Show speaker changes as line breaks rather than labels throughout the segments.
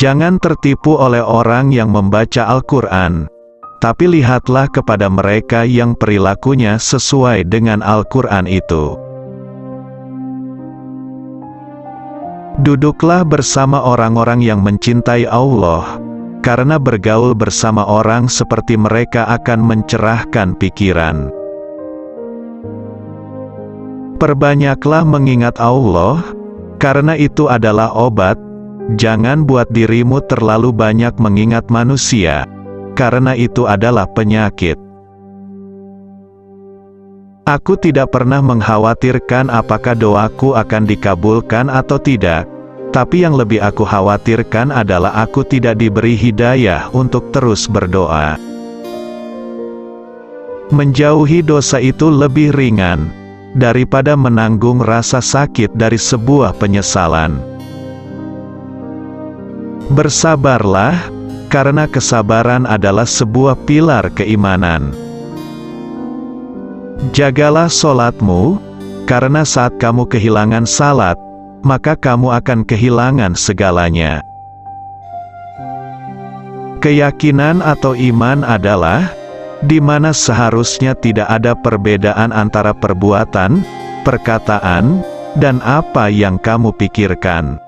Jangan tertipu oleh orang yang membaca Al-Quran, tapi lihatlah kepada mereka yang perilakunya sesuai dengan Al-Quran itu. Duduklah bersama orang-orang yang mencintai Allah, karena bergaul bersama orang seperti mereka akan mencerahkan pikiran. Perbanyaklah mengingat Allah, karena itu adalah obat. Jangan buat dirimu terlalu banyak mengingat manusia, karena itu adalah penyakit. Aku tidak pernah mengkhawatirkan apakah doaku akan dikabulkan atau tidak, tapi yang lebih aku khawatirkan adalah aku tidak diberi hidayah untuk terus berdoa. Menjauhi dosa itu lebih ringan daripada menanggung rasa sakit dari sebuah penyesalan. Bersabarlah, karena kesabaran adalah sebuah pilar keimanan. Jagalah solatmu, karena saat kamu kehilangan salat, maka kamu akan kehilangan segalanya. Keyakinan atau iman adalah di mana seharusnya tidak ada perbedaan antara perbuatan, perkataan, dan apa yang kamu pikirkan.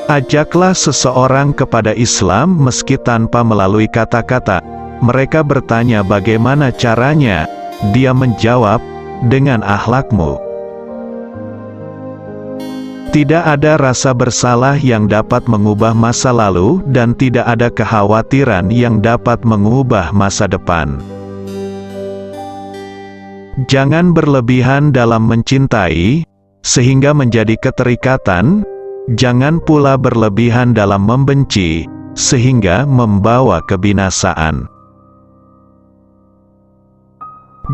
Ajaklah seseorang kepada Islam meski tanpa melalui kata-kata. Mereka bertanya bagaimana caranya, dia menjawab, dengan akhlakmu. Tidak ada rasa bersalah yang dapat mengubah masa lalu, dan tidak ada kekhawatiran yang dapat mengubah masa depan. Jangan berlebihan dalam mencintai, sehingga menjadi keterikatan. Jangan pula berlebihan dalam membenci, sehingga membawa kebinasaan.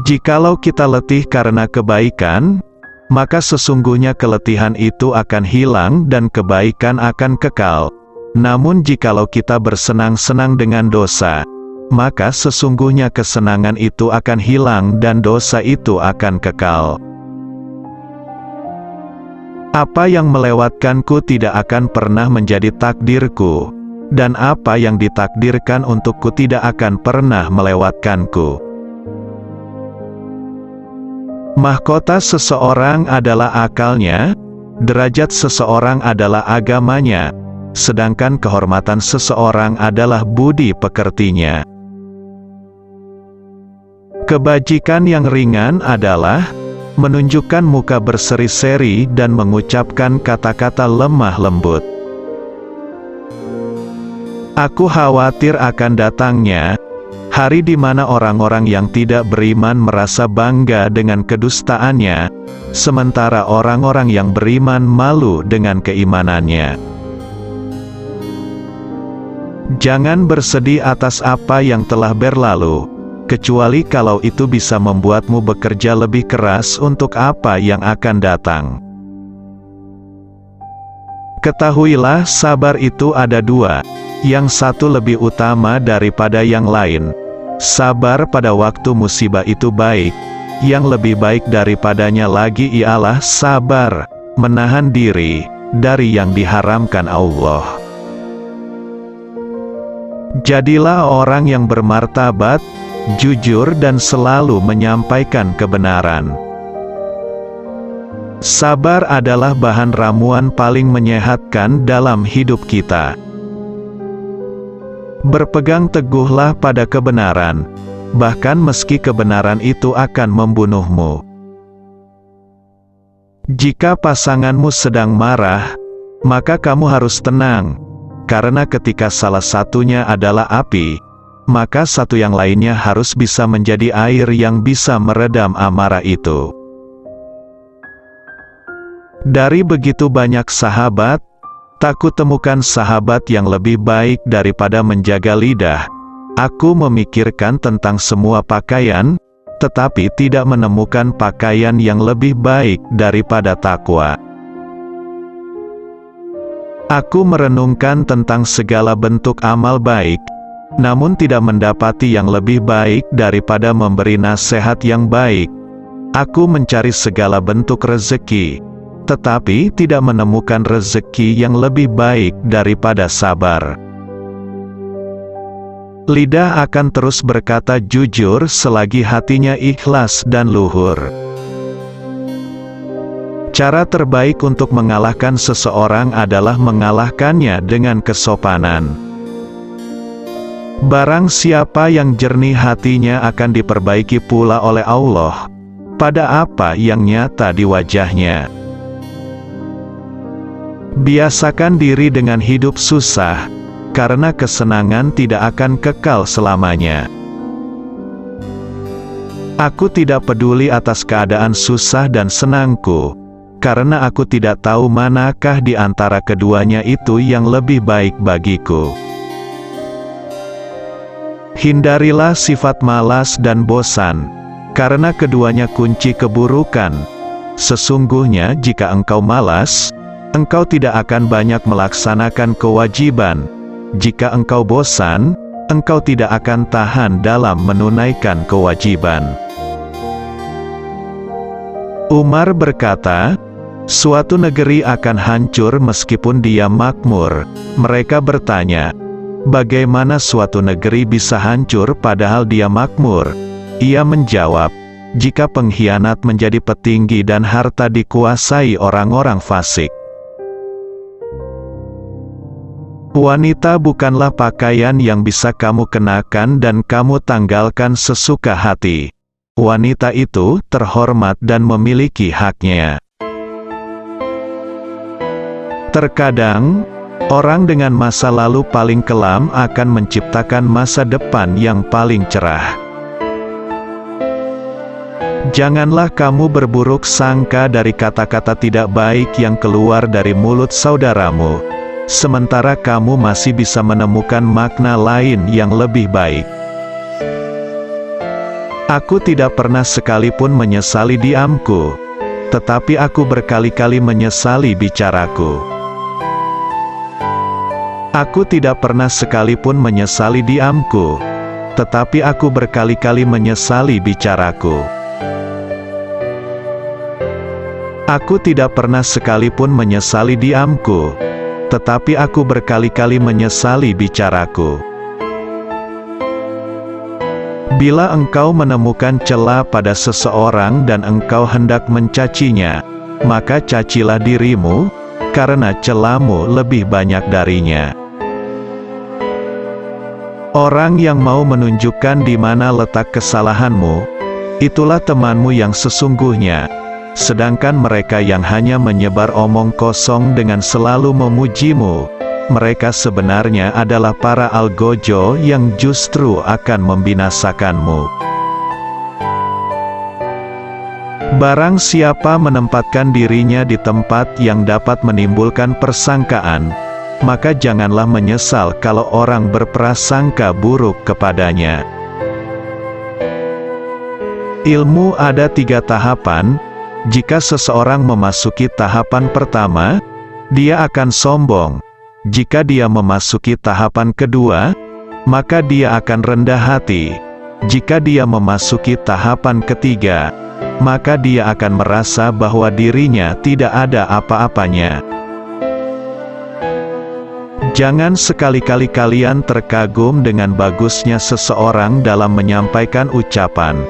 Jikalau kita letih karena kebaikan, maka sesungguhnya keletihan itu akan hilang dan kebaikan akan kekal. Namun jikalau kita bersenang-senang dengan dosa, maka sesungguhnya kesenangan itu akan hilang dan dosa itu akan kekal. Apa yang melewatkanku tidak akan pernah menjadi takdirku, dan apa yang ditakdirkan untukku tidak akan pernah melewatkanku. Mahkota seseorang adalah akalnya, derajat seseorang adalah agamanya, sedangkan kehormatan seseorang adalah budi pekertinya. Kebajikan yang ringan adalah menunjukkan muka berseri-seri dan mengucapkan kata-kata lemah lembut. Aku khawatir akan datangnya hari di mana orang-orang yang tidak beriman merasa bangga dengan kedustaannya, sementara orang-orang yang beriman malu dengan keimanannya. Jangan bersedih atas apa yang telah berlalu, kecuali kalau itu bisa membuatmu bekerja lebih keras untuk apa yang akan datang. Ketahuilah sabar itu ada dua, yang satu lebih utama daripada yang lain. Sabar pada waktu musibah itu baik, yang lebih baik daripadanya lagi ialah sabar, menahan diri, dari yang diharamkan Allah. Jadilah orang yang bermartabat, jujur dan selalu menyampaikan kebenaran. Sabar adalah bahan ramuan paling menyehatkan dalam hidup kita. Berpegang teguhlah pada kebenaran, bahkan meski kebenaran itu akan membunuhmu. Jika pasanganmu sedang marah, maka kamu harus tenang, karena ketika salah satunya adalah api, maka satu yang lainnya harus bisa menjadi air yang bisa meredam amarah itu. Dari begitu banyak sahabat, tak kutemukan sahabat yang lebih baik daripada menjaga lidah. Aku memikirkan tentang semua pakaian, tetapi tidak menemukan pakaian yang lebih baik daripada takwa. Aku merenungkan tentang segala bentuk amal baik, namun tidak mendapati yang lebih baik daripada memberi nasihat yang baik. Aku mencari segala bentuk rezeki, tetapi tidak menemukan rezeki yang lebih baik daripada sabar. Lidah akan terus berkata jujur selagi hatinya ikhlas dan luhur. Cara terbaik untuk mengalahkan seseorang adalah mengalahkannya dengan kesopanan. Barang siapa yang jernih hatinya akan diperbaiki pula oleh Allah pada apa yang nyata di wajahnya. Biasakan diri dengan hidup susah, karena kesenangan tidak akan kekal selamanya. Aku tidak peduli atas keadaan susah dan senangku, karena aku tidak tahu manakah di antara keduanya itu yang lebih baik bagiku. Hindarilah sifat malas dan bosan, karena keduanya kunci keburukan. Sesungguhnya jika engkau malas, engkau tidak akan banyak melaksanakan kewajiban. Jika engkau bosan, engkau tidak akan tahan dalam menunaikan kewajiban. Umar berkata, suatu negeri akan hancur meskipun dia makmur. Mereka bertanya, bagaimana suatu negeri bisa hancur padahal dia makmur? Ia menjawab, jika pengkhianat menjadi petinggi dan harta dikuasai orang-orang fasik. Wanita bukanlah pakaian yang bisa kamu kenakan dan kamu tanggalkan sesuka hati. Wanita itu terhormat dan memiliki haknya. Terkadang, orang dengan masa lalu paling kelam akan menciptakan masa depan yang paling cerah. Janganlah kamu berburuk sangka dari kata-kata tidak baik yang keluar dari mulut saudaramu, sementara kamu masih bisa menemukan makna lain yang lebih baik. Aku tidak pernah sekalipun menyesali diamku, tetapi aku berkali-kali menyesali bicaraku. Aku tidak pernah sekalipun menyesali diamku, tetapi aku berkali-kali menyesali bicaraku. Aku tidak pernah sekalipun menyesali diamku, tetapi aku berkali-kali menyesali bicaraku. Bila engkau menemukan celah pada seseorang dan engkau hendak mencacinya, maka cacilah dirimu, karena celahmu lebih banyak darinya. Orang yang mau menunjukkan di mana letak kesalahanmu, itulah temanmu yang sesungguhnya. Sedangkan mereka yang hanya menyebar omong kosong dengan selalu memujimu, mereka sebenarnya adalah para algojo yang justru akan membinasakanmu. Barang siapa menempatkan dirinya di tempat yang dapat menimbulkan persangkaan, maka janganlah menyesal kalau orang berprasangka buruk kepadanya. Ilmu ada 3 tahapan. Jika seseorang memasuki tahapan pertama, dia akan sombong. Jika dia memasuki tahapan kedua, maka dia akan rendah hati. Jika dia memasuki tahapan ketiga, maka dia akan merasa bahwa dirinya tidak ada apa-apanya. Jangan sekali-kali kalian terkagum dengan bagusnya seseorang dalam menyampaikan ucapan,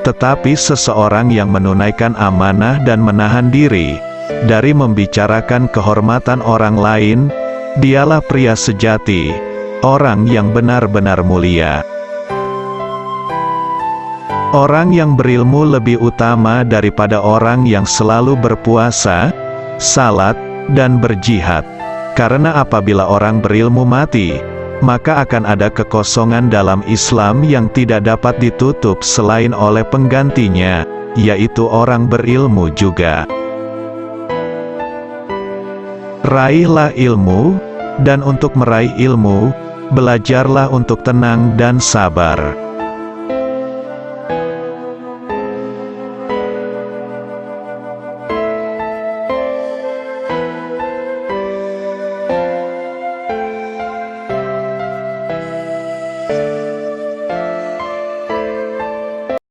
tetapi seseorang yang menunaikan amanah dan menahan diri dari membicarakan kehormatan orang lain, dialah pria sejati, orang yang benar-benar mulia. Orang yang berilmu lebih utama daripada orang yang selalu berpuasa, salat, dan berjihad. Karena apabila orang berilmu mati, maka akan ada kekosongan dalam Islam yang tidak dapat ditutup selain oleh penggantinya, yaitu orang berilmu juga. Raihlah ilmu, dan untuk meraih ilmu, belajarlah untuk tenang dan sabar.